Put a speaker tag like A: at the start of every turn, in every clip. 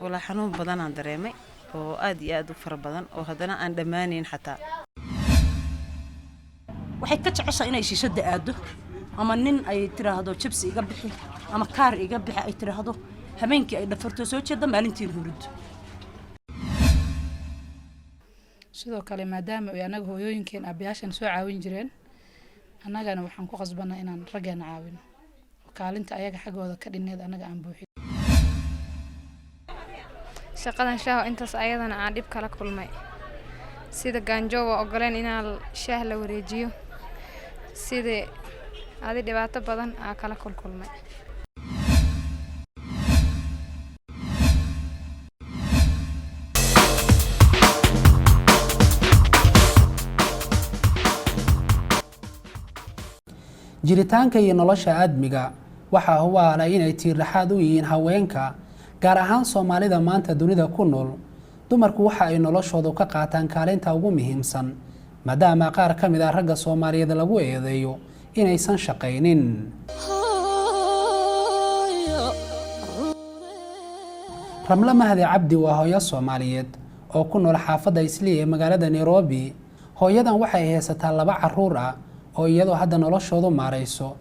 A: ولا حنون بدن عن دريمي وآدي آدو فر بدن وهذانا عن دمانين حتى
B: waxay ka jeceshay inay shishada aado ama nin ay tiraahdo chips iga bixi ama kaar iga bixi ay tiraahdo habeenkii ay dhafarto soo jeeda maalintii hurud
C: sidoo kale maadaama ay anaga hooyooyinkeen aabyaashan soo caawin jireen annagana waxaan ku qasbanaa inaan ragana caawino kaalinta ayaga xagooda ka dhineed anaga aan buuxin
D: shaqadan shaaho intaas ayadana aan dib kala kulmay sida gaanjo waa ogoleen inaan shaah la wareejiyo sida adi dhibaato badan aan kala kulmay
E: jiritaanka iyo nolosha aadmiga waxa huwaala inay tiirraxaad u yihiin haweenka gaar ahaan Soomaalida maanta dunida ku nool dumarku waxa ay noloshooda ka qaataan kaalinta ugu muhiimsan maadaama qaar ka mid ah ragga Soomaaliyeed lagu eedeeyo inaysan shaqaynin Ramla Mahdi Cabdi waa hooyo Soomaaliyeed oo ku nool xaafadda Islii ee magaalada Nairobi hooyadan waxay haysataa 2 carruur ah oo iyadoo hadda noloshoodu maareyso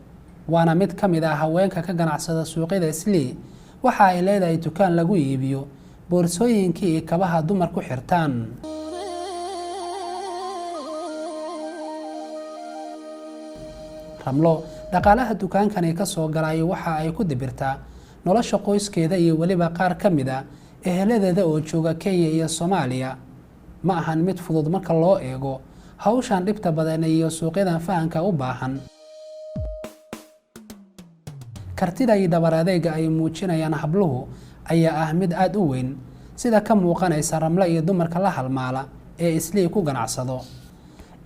E: waana mid ka mid ah haweenka ka ganacsada suuqyada Islii waxa ay leedahay dukaan lagu iibiyo boorsooyinkii iyo kabaha dumarku xirtaan Ramlo dhaqaalaha dukaankan ka soo galay waxa ay ku dibirtaa nolosha qoyskeeda iyo waliba qaar ka mid ah eheladeeda oo jooga Kenya iyo Soomaaliya ma ahan mid fudud marka loo eego hawshan dhibta badan iyo suuqyadan fahanka u baahan kartida iyo dabar adeega ay muujinayaan habluhu ayaa ah mid aad u weyn sida ka muuqanaysa Ramla iyo dumarka la halmaala ee Islii ku ganacsado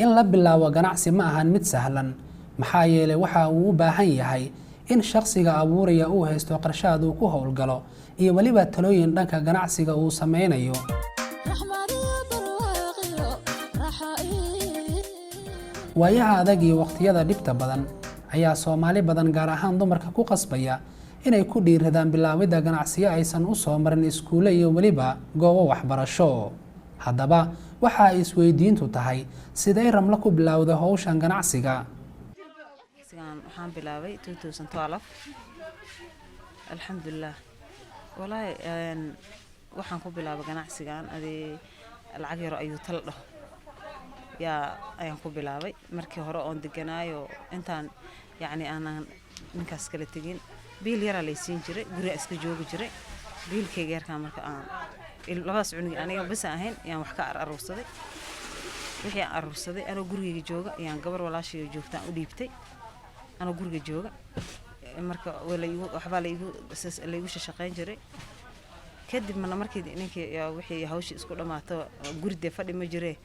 E: in la bilaabo ganacsi ma ahan mid sahlan maxaa yeelay waxa uu u baahan yahay in shakhsiga abuuraya uu haysto qarshaad uu ku howlgalo iyo waliba talooyin dhanka ganacsiga uu sameynayo waayaha adag iyo waqtiyada dhibta badan ayaa Soomaali badan gaar ahaan dumarka ku qasbaya inay ku dhiiradaan bilaawida ganacsiyo aysan u soo marin iskuule iyo waliba goobo waxbarasho haddaba waxa ay isweydiintu tahay sidee Ramla ku bilowday hawshan ganacsiga
A: waxaan bilaabay 2012 alxamdulillah wallahi waxaan ku bilaabay ganacsigan lacag yar ayuu tal dhaho ayaan ku bilaabay markii hore oon deganaayo intaan aanan ninkaas kala tegin biil yar la siin jiray guri iska joogi jiray biilkayga yarka marka aan labadaas cunug aniga bas ahayn yaan wax ka arursaday wixii aan arursaday anoo gurigayga jooga yaan gabar walaashay joogtaan u dhiibtay anoo guriga jooga marka waxba la igu shaqayn jiray kadib markii ninkii wixii hawshii isku dhamaato guride fadhi ma jiree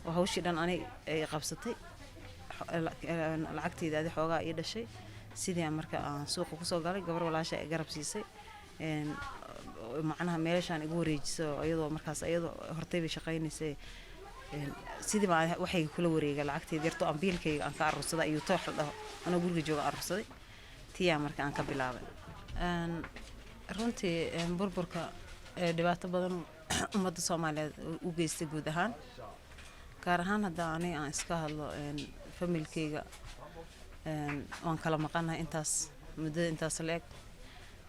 A: oo hawshii dhan ani ay qabsatay lacagteeda adi xoogaa ii dhashay sidii marka aan suuqa ku soo galay gabar walaashay ay garab siisay macnaha meeshaan igu wareejiso iyadoo markaas iyadoo hortay bay shaqaynaysay sidii baan waxay kula wareegay lacagteeda yarto aan biilkayga aan ka arursaday iyo toox dhaho anoo guriga jooga arursaday tiyaa marka aan ka bilaabay runtii burburka dhibaato badan ummadda Soomaaliyeed u geystay guud ahaan gaar ahaan hadda aniga aan iska hadlo familkayga waan kala maqanahay intaas muddada intaas leeg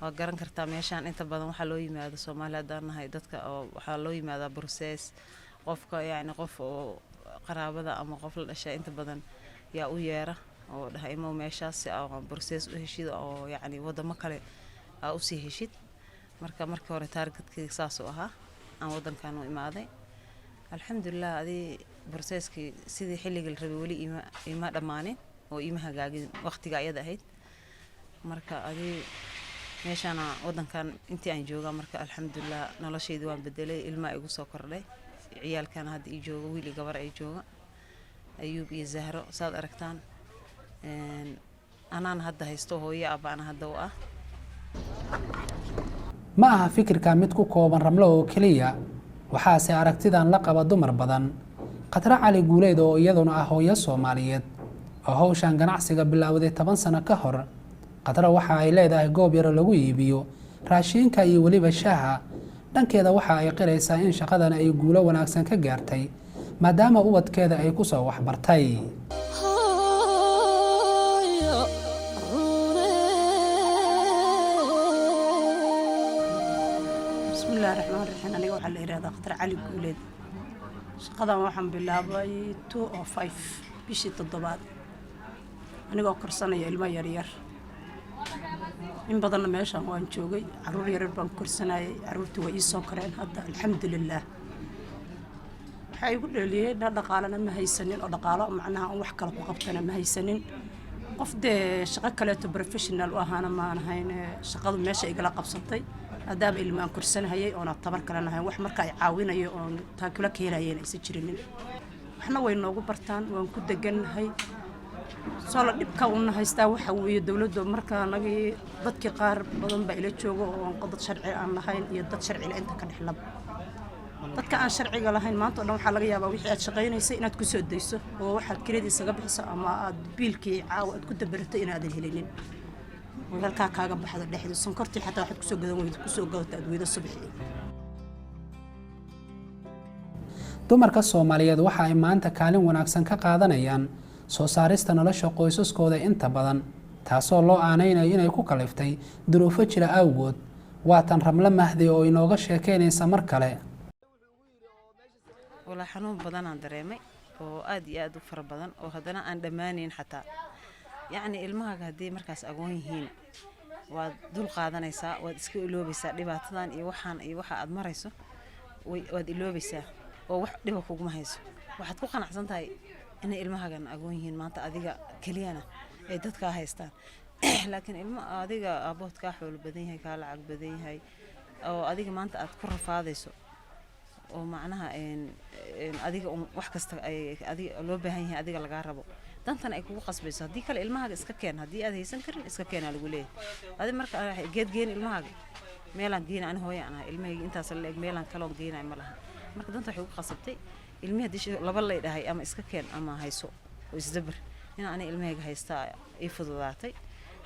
A: waa garan kartaa meeshaan inta badan waxa loo yimaado Soomaaliyeed nahay dadka oo waxa loo yimaada process qofka qof oo qaraabada ama qof la dhashay inta badan yaa u yeera oo dhahay ma meeshaas aan process u heshid oo wadamo kale u sii heshid markii hore targetkii saas u ahaa aan wadankan u imaaday alxamdulillah processkii sidii xilliga la rabay wali ima dhamaanin oo ima hagaagin waqtiga ayada ahayd marka meeshaan wadankan intii aan jooga marka alxamdulillah noloshaydu waan bedelay ilma igu soo kordhay ciyaalkan hadda ii jooga wiil iyo gabar ay jooga Ayuub iyo Zahro saad aragtaan anaan hadda haysto hooyo abaana hadda u ah
E: ma aha fikirka mid ku kooban Ramlo oo kaliya waxaase aragtidan la qaba dumar badan Qatra Cali Guuleed oo iyaduna ah hooyo Soomaaliyeed oo hawshan ganacsiga bilowday 10 sano ka hor Qatra waxa ay leedahay goob yar lagu iibiyo raashinka iyo waliba shaaha dhankeeda waxa ay qiraysaa in shaqadan ay guulo wanaagsan ka gaartay maadaama ubadkeeda ay ku soo waxbartay.
B: bismillaahi raxmaani raxiim aniga waxaa la yiraahdaa Khatar Cali Guuleed. shaqadan waxaan bilaabay 2005 bishii 7 anigoo korsanaya ilmo yar yar. in badan meeshaan waan joogay, caruur yar baan korsanayay, caruurtu way ii soo koreen hadda alxamdulillaah. waxay igu dhaliyay dhaqaalana ma haysanin oo dhaqaalo macnaha wax kale ku qabtana ma haysanin. qof de shaqo kale to professional u ahaana ma ahayn, shaqadu meesha igala qabsatay adaab ilmaan korsanayay oo na tabar kale nahay wax marka ay caawinayo oo taa kula keenayeen aysan jirin. waxna way noogu bartaan, waan ku deganahay. soo la dhibka una haystaa waxa weeye dawladdu marka anagii dadkii qaar badan baa ila joogo oo aan dad sharci aan lahayn iyo dad sharci la inta ka dhexlab. dadka aan sharciga lahayn maanta oo dhan waxaa laga yaabaa wixii aad shaqaynaysay inaad ku soo dayso oo waxaad kiradiisa ga bixiso ama aad biilkii caawa aad ku dabarato inaadan helinin. halkaa kaaga baxdo dhexda sonkortii xataa waxaad kusoo gadan weydo kusoo gadata aad weydo subaxii.
E: dumarka Soomaaliyeed waxa ay maanta kaalin wanaagsan ka qaadanayaan soo saarista nolosha qoysaskooda inta badan, taasoo loo aanaynayo inay ku kaliftay duruufo jira awgood. waatan Ramla Mahdi oo inooga sheekeynaysa mar kale.
A: wala xanuun badan aan dareemay oo aad iyo aad u fara badan oo haddana aan dhammaanayn xataa. yacni ilmahaaga haddii markaas agoon yihiin waad dul qaadanaysaa, waad iska iloobaysaa dhibaatadan iyo waxaan iyo waxa aad marayso waad iloobaysaa oo wax dhiba kuguma hayso. waxaad ku qanacsan tahay inay ilmahaagan agoon yihiin maanta adiga keliyana ay dadka haystaan. laakiin ilmo adiga abood ka xoolo badan yahay, ka lacag badan yahay oo adiga maanta aad ku rafaadayso oo macnaha adiga wax kasta ay adiga loo baahan yahay adiga laga rabo dantan ay kugu qasbayso. haddii kale ilmahaaga iska keen, haddii aad haysan karin iska keen lagu leeyahay. adi marka geed geen ilmahaaga meelaan geena aan hooyo aan ilmahayga intaas la eeg meelaan kale oo geena ma laha. marka danta waxay ugu qasabtay ilmihi hadii laba la dhahay ama iska keen ama hayso oo isdabar in aan ilmahayga haysta ay fududaatay.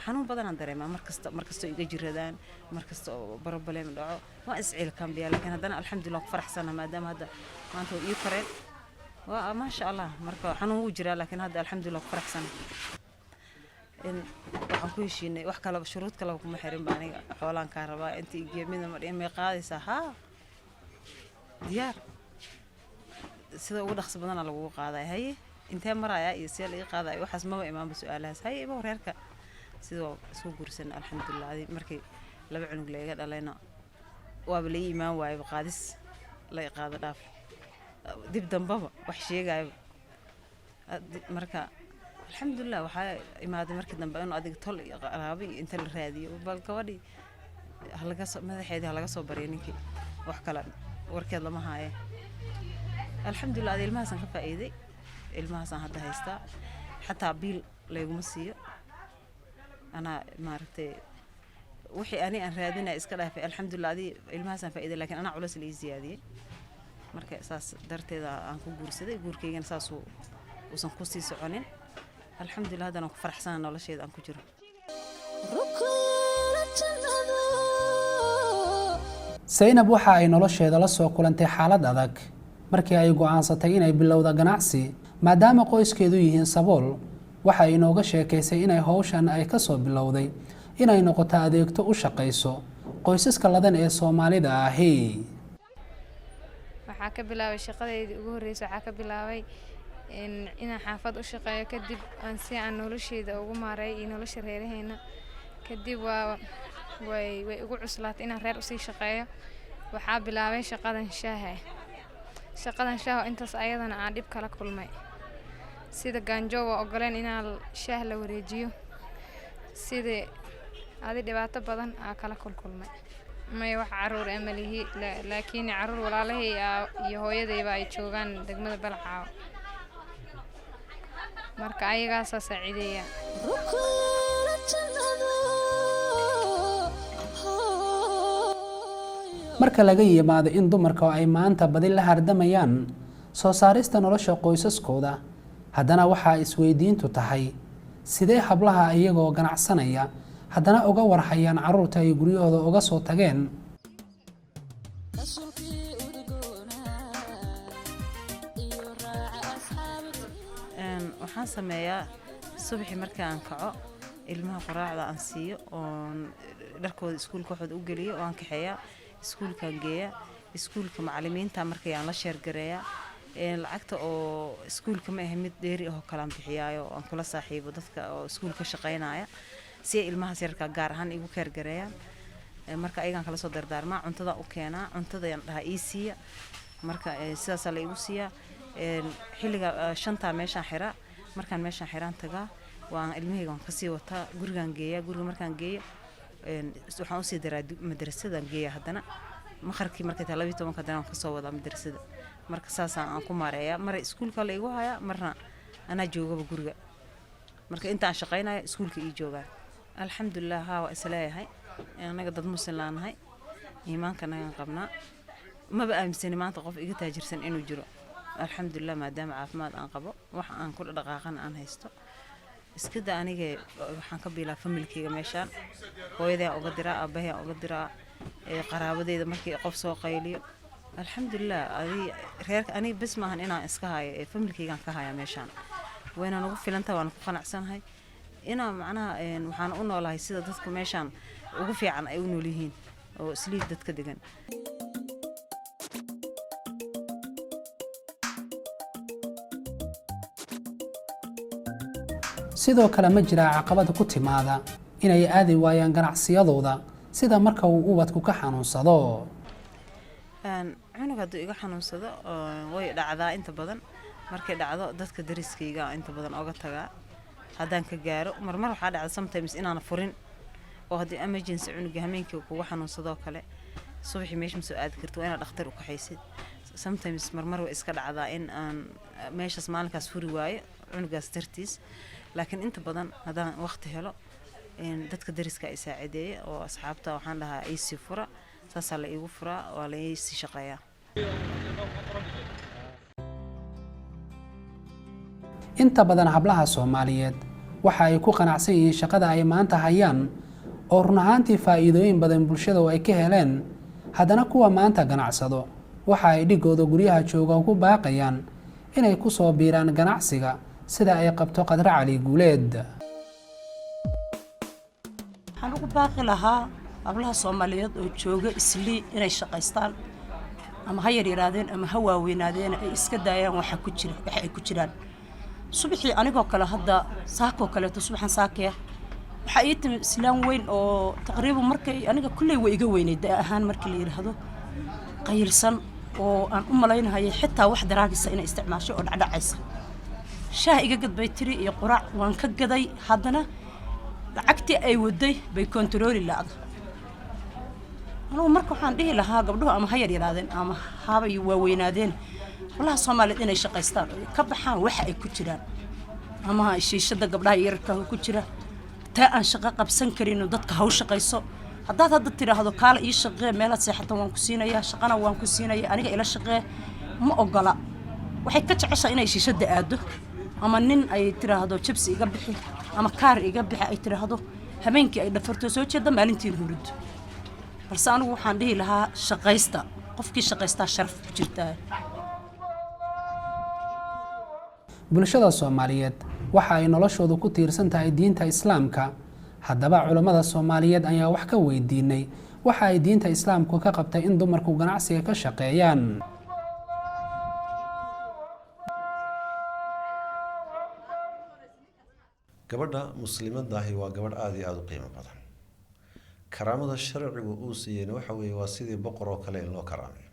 A: xanuun badan aan dareemaa markasta iga jiradaan, markasta oo problem dhaco waa isciil kan biya. laakiin haddana alxamdulillah ku faraxsanahay maadaama hadda maanta ii koreen waa ma sha Allah. marka xanuun wuu jiraa laakiin hadda alxamdulillah ku faraxsanahay. waxaan ku heshiinay wax kale shuruud kale kuma xirin baa aniga xoolaan ka rabaa intii geemida ma dhimay qaadaysa ha diyaar sida ugu dhaqso badan lagu qaaday. haye intee maraya iyo seel ii qaaday waxaas ma imaan su'aalahaas. haye iba wareerka sidoo soo gursan alxamdulillah. markii laba cunug leeyahay dhalayna waaba la iimaan waayay qaadis la qaado dhaaf dib dambaba wax sheegayo. marka alxamdulillah waxaa imaaday markii dambe inuu adiga tol iyo qaraabo inta la raadiyo bal gabadhi madaxeeda laga soo bariyay ninkii wax kale warkeed lama haaye. alxamdulillah ilmahaasan ka faa'iiday, ilmahaasan hadda haystaa xataa biil layguma siiyo. أنا مارتي وحي أنا رادينا إسكالها في الحمد لله هذه المهاسن فائدة، لكن أنا على سلي زيادة مركز أساس درت إذا أنكو جورسدي جور كيجن أساسه وسنقصي سعنين. الحمد لله هذا أنا فرح سنة ولا شيء أنكو جرو.
E: Zainab waxa ay nolosheeda la soo kulantay xaalad adag markii ay go'aansatay inay bilowdo ganacsi maadaama qoyskeedu yihiin sabool. waxa ay inooga sheekaysay inay hawshan ay ka soo bilowday inay noqoto adeegto u shaqayso qoysaska ladan ee Soomaalida ahi.
D: waxaa ka bilaabay shaqadeedii ugu horeysay, waxaa ka bilaabay inaan xaafad u shaqeeyo, kadib aan si aan nolosheeda ugu maareeyo iyo nolosha reeraheena. kadib way ugu cuslaatay inaan reer usii shaqeeyo. waxaa bilaabay shaqadan shaaha intaas ayadana aan dhib kala kulmay, sida gaanjo waa ogoleen inaan shaah la wareejiyo, sida adi dhibaato badan aa kala kulmay. may wax caruur ama lihi, laakiin caruur walaalahay iyo hooyadayba ay joogaan degmada Balcaaw, marka ayagaas saaciideeya.
E: marka laga yimaado in dumarka ay maanta badi la hardamayaan soo saarista nolosha qoysaskooda, haddana waxa isweydiintu tahay sidee hablaha iyagoo ganacsanaya haddana uga warhayaan caruurta ay guryahooda uga soo tageen.
A: waxaan sameeyaa subaxii markaan kaco ilmaha quraacda aan siiyo oon dharkooda iskuulka waxooda u geliyo oo aan kaxeeyaa iskuulkaan geeyaa iskuulka macallimiinta markay aan la sheergareeyaa lacagta oo iskuulka ma ahay mid dheeri ah oo kalaan bixiyaayo aan kula saaxiibo dadka oo iskuulka shaqaynaya si ay ilmahaas yarka gaar ahaan igu keergareeyaan marka ayagaan kala soo dardaarmaa cuntada u keenaa cuntadayaan dhahaa ii siiya marka sidaasaa la igu siiyaa xilliga 5 meeshaan xiraa markaan meeshaan xiraan tagaa waan ilmahayga waan kasii wataa gurigaan geeyaa guriga markaan geeyo waxaan usii daraa madrasadaan geeyaa haddana maqarkii markay tahay 12 haddana waan kasoo wadaa madrasada marka saasaan aan ku maareeyaa mara iskuulka la igu hayaa marna anaa joogaba guriga marka intaan shaqaynayo iskuulka ii joogaa alxamdulilah haa waa isleeyahay anaga dad muslim laanahay iimaanka nagaan qabnaa maba aaminsani maanta qof iga taajirsan inuu jiro alxamdulilah maadaama caafimaad aan qabo wax aan ku dhaqaaqana aan haysto iska daa aniga waxaan ka biilaa familkayga meeshaan hooyaday uga diraa aabahay uga diraa qaraabadeeda markii qof soo qayliyo alxamdulilah reerka aniga bas maahan inaan iska hayo familkaygaan ka haya meeshaan wayna nagu filanta waan ku qanacsanahay inaan macnaha waxaan u noolahay sida dadka meeshaan ugu fiican ay u nool yihiin oo isliid dadka degan
E: sidoo kale ma jira caqabad ku timaada inay aadi waayaan ganacsiyadooda sida marka uu ubadku ka xanuunsado
A: cunuga hadduu iga xanuunsado way dhacdaa inta badan markay dhacdo dadka dariskayga inta badan oga tagaa haddaan ka gaaro marmar waxaa dhacda sometimes inaan furin oo haddii emergency cunuga hameenkii kugu xanuunsado kale subaxii meesha ma soo aadi karto waa inaad dhakhtar u kaxaysid sometimes marmar way iska dhacdaa in aan meeshaas maalinkaas furi waayo cunugaas dartiis laakiin inta badan haddaan waqti helo dadka dariska ay saacideeya oo asxaabta waxaan dhahaa iisii fura saasaa la iigu furaa waa la iisii shaqeeyaa
E: inta badan hablaha Soomaaliyeed waxa ay ku qanacsan yihiin shaqada ay maanta hayaan oo run ahaantii faa'iidooyin badan bulshada ay ka heleen haddana kuwa maanta ganacsado waxa ay dhigooda guryaha jooga ku baaqayaan inay ku soo biiraan ganacsiga sida ay qabto Qadra Cali Guuleed
B: waxaan ugu baaqi lahaa hablaha Soomaaliyeed oo jooga islii inay shaqaystaan ama ha yaraadeen ama ha waaweynaadeen ay iska daayaan waxa ay ku jiraan subaxii anigoo kale hadda saako kale subaxan saakaya waxa ay timi islaan weyn oo taqriiban markay aniga kulley way iga weynayd ahaan markii la yiraahdo qaylsan oo aan u malaynahay xitaa wax daraagisa inay isticmaasho oo dhacdhacaysa shaah iga gadbay tiri iyo quraac waan ka gaday haddana lacagtii ay waday bay kontarooli laada anuu marka waxaan dhihi lahaa gabdhuhu ama ha yaraadeen ama habay waaweynaadeen walaha Soomaaliyeed inay shaqaystaan ka baxaan waxa ay ku jiraan ama shiishada gabdhaha yarka ku jira taa aan shaqo qabsan karin dadka haw shaqayso haddaad hadda tiraahdo kaala ii shaqee meelaad seexato waan ku siinayaa shaqana waan ku siinayaa aniga ila shaqee ma ogola waxay ka jeceshaa inay shiishada aado ama nin ay tiraahdo jibsi iga bixi ama kaar iga bixi ay tiraahdo habeenkii ay dhafarto soo jeeda maalintii hurud balse anigu waxaan dhihi lahaa shaqaysta qofkii shaqaystaa sharaf ku jirtaa
E: bulshada Soomaaliyeed waxa ay noloshoodu ku tiirsan tahay diinta Islaamka haddaba culimada Soomaaliyeed ayaa wax ka weydiinay waxa ay diinta Islaamku ka qabtay in dumarku ganacsiga ka shaqeeyaan
F: gabadha muslimadda ahi waa gabadh aad iyo aad u qiimo badan karaamada sharcigu uu siiyay waxa weeye waa sidii boqor oo kale in loo karaameeyo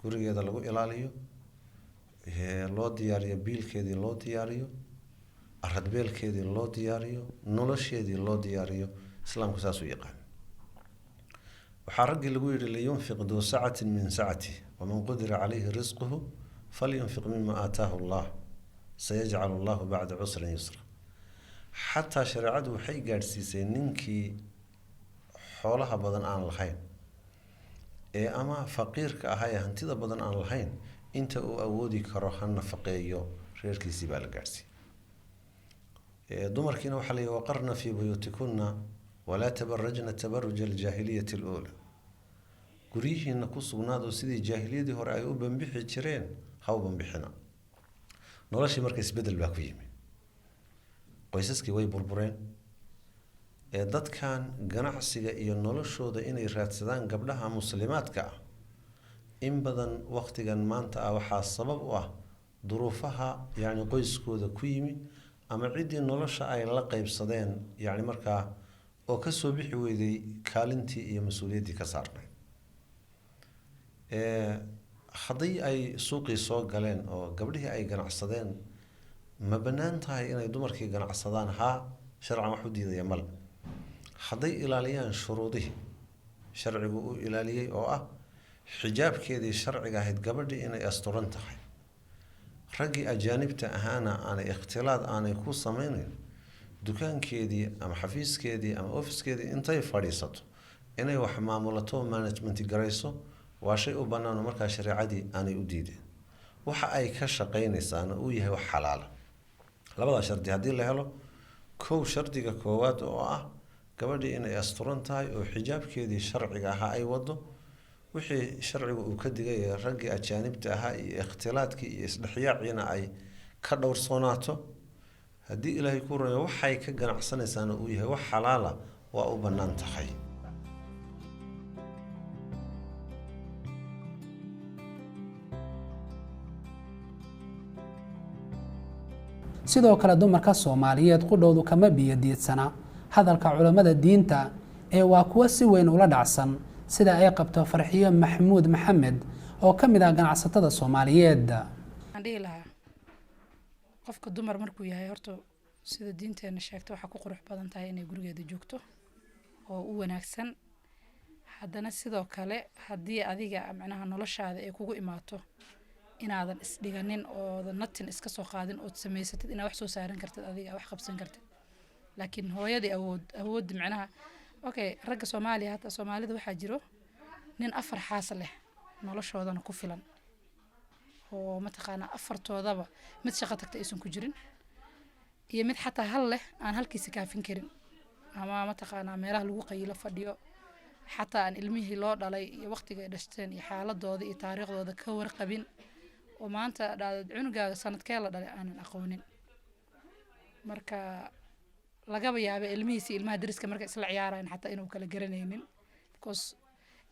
F: gurigeeda lagu ilaaliyo loo diyaariyo biilkeedii loo diyaariyo aradbeelkeedii loo diyaariyo nolosheedii loo diyaariyo islaamku saas u yaqaan waxaa raggii lagu yidhi liyunfiq duu sacatin min sacati waman qudira calayhi risquhu falyunfiq mima aataahu allah sayajcalu allahu bacda cusrin yusra xataa shareecadu waxay gaadhsiisay ninkii xoolaha badan aan lahayn ee ama faqiirka ahaa ee hantida badan aan lahayn inta uu awoodi karo ha nafaqeeyo reerkiisii baa la gaadhsiiyey dumarkiina waxaa leeyahay waqarna fii buyuutikunna walaa tabarajna tabaruja aljaahiliyati aluula guryihiina ku sugnaad oo sidii jaahiliyadii hore ay u banbixi jireen ha u banbixina noloshii marka isbeddel baa ku yimi qoysaskii way burbureen dadkan ganacsiga iyo noloshooda inay raadsadaan gabdhaha muslimaadka ah in badan waqtigan maanta ah waxaa sabab u ah duruufaha yacni qoyskooda ku yimi ama ciddii nolosha ay la qaybsadeen yacni markaa oo kasoo bixi weyday kaalintii iyo mas-uuliyaddii ka saarnay haddii ay suuqii soo galeen oo gabdhihii ay ganacsadeen ma bannaan tahay inay dumarkii ganacsadaan haa sharcan wax u diidaya male hadday ilaaliyaan shuruudihii sharcigu u ilaaliyey oo ah xijaabkeedii sharciga ahayd gabadhii inay asturan tahay raggii ajaanibta ahaana aanay ikhtilaad aanay ku sameynayn dukaankeedii ama xafiiskeedii ama ofiskeedii intay fadhiisato inay wax maamulato management garayso waa shay u bannaan oo markaa shareecadii aanay u diideen waxa ay ka shaqaynaysaana uu yahay wax xalaala labada shardi haddii la helo kow shardiga koowaad oo ah gabadhii inay asturan tahay oo xijaabkeedii sharciga ahaa ay wado wixii sharcigu uu ka digay raggii ajaanibta ahaa iyo ikhtilaadkii iyo isdhexyaaciina ay ka dhowrsoonaato haddii ilaahay ku rayo waxay ka ganacsanaysaana uu yahay wax xalaala waa u bannaan tahay
E: sidoo kale dumarka Soomaaliyeed qudhoodu kama biyadiidsana hadalka culimada diinta ee waa kuwa si weyn ula dhacsan sida ay qabto Farxiyo Maxamuud Maxamed oo kamid ah ganacsatada Soomaaliyeed
C: aan dhihi lahaa qofka dumar markuu yahay horta sida diinteena sheegto waxa ku qurux badan tahay inay gurigeeda joogto oo u wanaagsan haddana sidoo kale haddii adiga macnaha noloshaada ay kugu imaato inaadan isdhiganin oo natin iska soo qaadin oo sameysatid inaad wax soo saaran kartid adiga wax qabsan kartid laakiin hooyadii awood macnaha okay ragga Soomaaliya hata Soomaalida waxa jiro nin 4 xaas leh noloshoodana ku filan oo mataqaana afartoodaba mid shaqo tagta aysan ku jirin iyo mid xataa hal leh aan halkiisa kaafin karin ama mataqaana meelaha lagu qaylo fadhiyo xataa aan ilmihii loo dhalay iyo waqtiga ay dhashteen iyo xaaladooda iyo taariikhdooda ka warqabin oo maanta dhaadad cunugaaga sanadkee la dhalay aanan aqoonin marka lagaba yaabo ilmihiisa ilmaha dariska marka isla ciyaaraan xataa inuu kala garanaynin because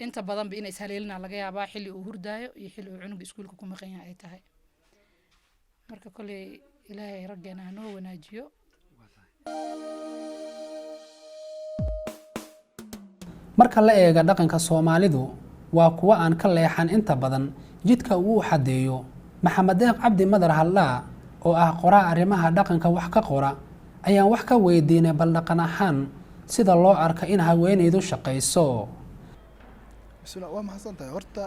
C: inta badan ba inay ishaleelina laga yaabaa xilli uu hurdaayo iyo xilli uu cunuga iskuulka ku maqan yahay ay tahay marka kulay ilaahay raggeena ha noo wanaajiyo
E: marka la eega dhaqanka Soomaalidu waa kuwa aan ka leexan inta badan jidka uu xadeeyo Maxamed Deeq Cabdi Madar Hallaa oo ah qoraa arrimaha dhaqanka wax ka qora ayaan wax ka weydiinay bal dhaqan ahaan sida loo arka in haweeneydu shaqeyso
G: waa mahadsantahay horta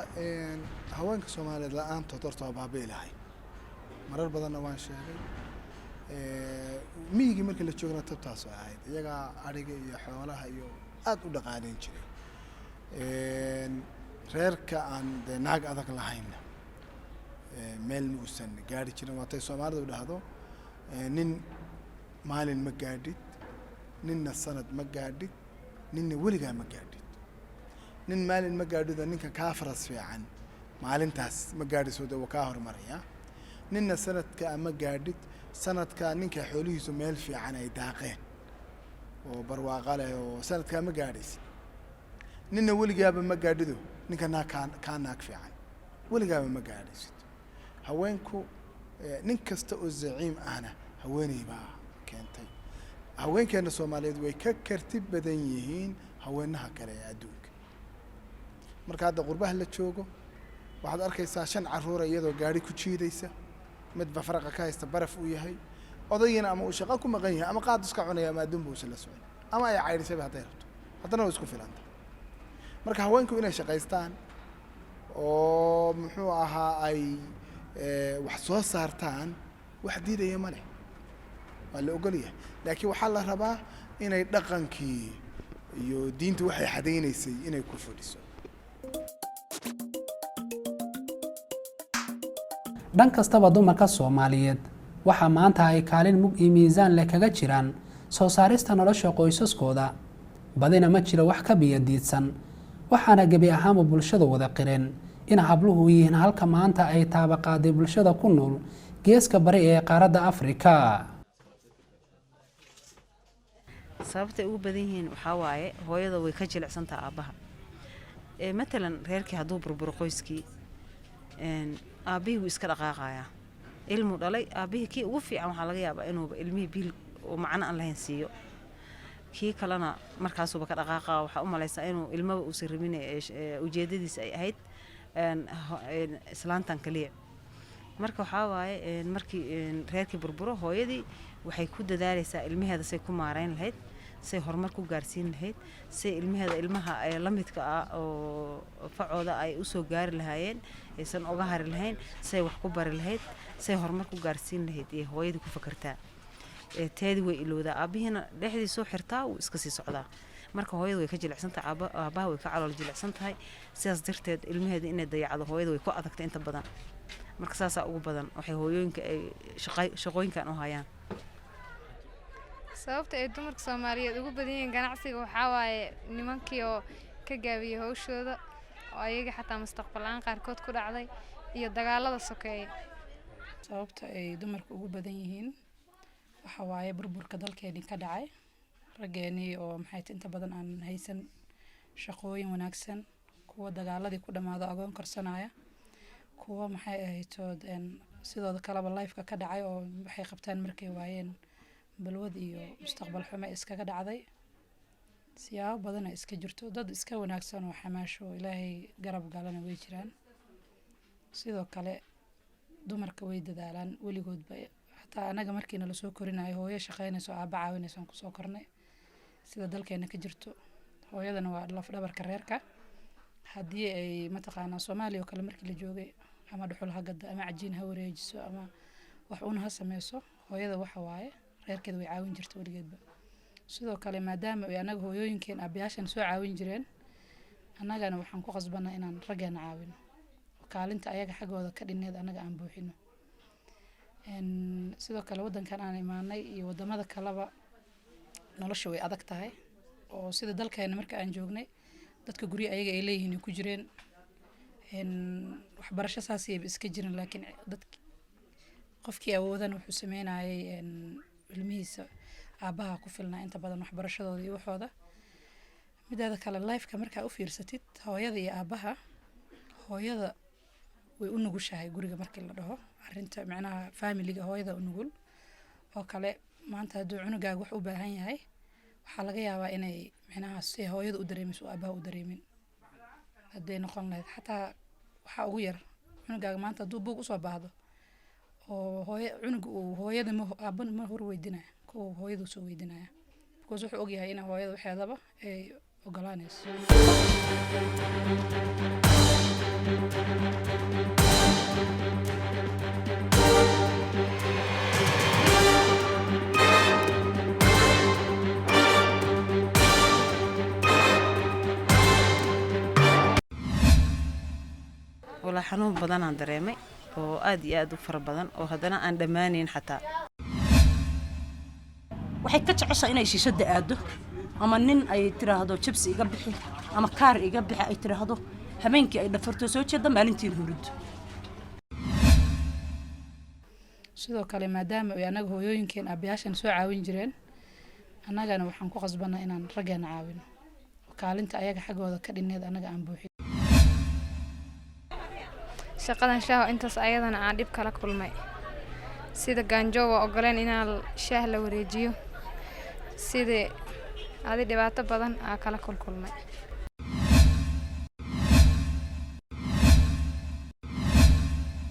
G: haweenka Soomaaliyeed la'aantood horta waa baabi'ilahay marar badanna waan sheegay miyigii markii la joogna tabtaas oo ahayd iyaga ariga iyo xoolaha iyo aad u dhaqaaleyn jiray reerka aan naag adag lahayn meel ma uusan gaari jirin waatay Soomaalidu dhahdo nin maalin ma gaadhid ninna sanad ma gaadhid ninna weligaa ma gaadhid nin maalin ma gaadhido ninka kaa faras fiican maalintaas ma gaadhiso dee kaa hormaraya ninna sanadka ma gaadhid sanadka ninka xoolihiisu meel fiican ay daaqeen oo barwaaqo leh oo sanadka ma gaadhaysid ninna weligaaba ma gaadhido ninka kaa naag fiican weligaaba ma gaadhaysid haweenku nin kasta oo zaciim ahna haweeney baa keentay haweenkeena Soomaaliyeed way ka karti badan yihiin haweenaha kale ee adduunka marka hadda qurbaha la joogo waxaad arkaysaa 5 caruur iyadoo gaari ku jiidaysa mid bafraqa ka haysta baraf uu yahay odayina ama uu shaqo ku maqan yahay ama qaad iska cunaya ama adduun buu la socon ama ay cayrisay haday rabto haddana way isku filanta marka haweenku inay shaqaystaan oo muxuu ahaa ay wax soo saartaan wax diidaya ma leh waa la ogol yahay laakiin waxaa la rabaa inay dhaqankii iyo diintu waxay xadeynaysay inay ku fuliso
E: dhan kastaba dumarka Soomaaliyeed waxa maanta ay kaalin mug iyo miisaan leh kaga jiraan soo saarista nolosha qoysaskooda badina ma jiro wax ka biyadiidsan waxaana gabi ahaan bulshada wada qireen in habluhu yihiin halka maanta ay taabaqaaday bulshada ku nool geeska bari ee qaaradda Afrika.
A: sababta ugu badan yihiin waxaa waaye hooyada way ka jilicsan tahay aabaha matalan reerkii hadduu burburo qoyskii aabihii wuu iska dhaqaaqayaa ilmu dhalay aabihii kii ugu fiican waxaa laga yaabaa inuuba ilmihii biil oo macno aan lahayn siiyo kii kalena markaasuuba ka dhaqaaqaa waxaa u malaysaa inuu ilmaba uusan rabin ujeedadiisa ay ahayd islaantan kaliya marka waxaa waaye markii reerkii burburo hooyadii waxay ku dadaalaysaa ilmaheeda say ku maareyn lahayd say horumar ku gaarsiin lahayd say ilmaheeda ilmaha la midka ah oo facooda ay u soo gaari lahaayeen aysan uga hari lahayn say wax ku bari lahayd say horumar ku gaarsiin lahayd iyo hooyadii ku fakartaa teedi way ilowdaa aabihiina dhexdii soo xirtaa wuu iska sii socdaa marka hooyada way ka jilicsan tahay aabaha way ka calool jilicsan tahay sidaas darteed ilmaheeda inay dayacdo hooyada way ku adagtay inta badan marka saasaa ugu badan waxay hooyooyinka ay shaqooyinkan u hayaan
D: sababta ay dumarka Soomaaliyeed ugu badan yihiin ganacsiga waxaa waaye nimankii oo ka gaabiyay hawshooda oo ayaga xataa mustaqbalaan qaarkood ku dhacday iyo dagaalada sokeeyay
C: sababta ay dumarka ugu badan yihiin waxa waaye burburka dalkeena ka dhacay rageeni oo maxay inta badan aan haysan shaqooyin wanaagsan kuwa dagaaladii ku dhamaado agoon korsanaya kuwa maxay ahaytood sidoo kaleba life ka dhacay oo waxay qabtaan markay waayeen balwad iyo mustaqbal xumo iskaga dhacday siyaabo badan iska jirto dad iska wanaagsan oo xamaasho ilaahay garab galana way jiraan sidoo kale dumarka way dadaalaan weligoodba hataa anaga markiina la soo korinayo hooyo shaqeynayso aaba caawinayso aan ku soo kornay sida dalkeena ka jirto hooyadana waa laf dhabarka reerka haddii ay mataqaanaa Soomaaliya oo kale markii la joogay ama dhuxul ha gada ama cajiin ha wareejiso ama wax uun ha sameyso hooyada waxa waaye reerkeeda way caawin jirtay weligeedba sidoo kale maadaama ay anaga hooyooyinkeen aabayaashan soo caawin jireen annagana waxaan ku qasbanaa inaan raggeena caawino kaalinta ayaga xaggooda ka dhineed anaga aan buuxino sidoo kale wadankan aan imaanay iyo wadamada kaleba nolosha way adag tahay oo sida dalkeena marka aan joognay dadka guri ayaga ay leeyihiin ku jireen waxbarasho saasii iska jirin laakiin dadki qofkii awoodan wuxuu sameynayay ilmihiisa aabaha ku filnaa inta badan waxbarashadooda iyo waxooda midaada kale life-ka markaa u fiirsatid hooyada iyo aabaha hooyada way u nugushahay guriga markii la dhaho arinta macnaha familiga hooyada u nugul oo kale maanta hadduu cunugaaga wax u baahan yahay waxaa laga yaabaa inay macnaha si hooyada u dareemiso aabaha u dareemin hadday noqon lahayd xataa waxaa ugu yar cunugaaga maanta hadduu buug usoo baahdo oo cunuga uu hooyada aaban ma hor weydinaya kuwa hooyada soo weydinaya because wuxuu ogyahay in hooyada waxeedaba ay ogolaanayso
A: wala xanuun badan aan dareemay oo aad iyo aad u fara badan oo haddana aan dhammaanayn xataa
B: waxay ka jeceshaa inay shishada aado ama nin ay tiraahdo jibsi iga bixi ama kaar iga bixi ay tiraahdo habeenkii ay dhafarto soo jeeda maalintii hurud
C: sidoo kale maadaama ay anaga hooyooyinkeen aabayaashan soo caawin jireen annagana waxaan ku qasbanaa inaan raggeena caawino kaalinta ayaga xaggooda ka dhineed anaga aan buuxin
D: shaqadan shaaho intaas ayadana aan dhib kala kulmay sida gaanjooga ogoleen inaan shaah la wareejiyo sida adi dhibaato badan aan kala kulmay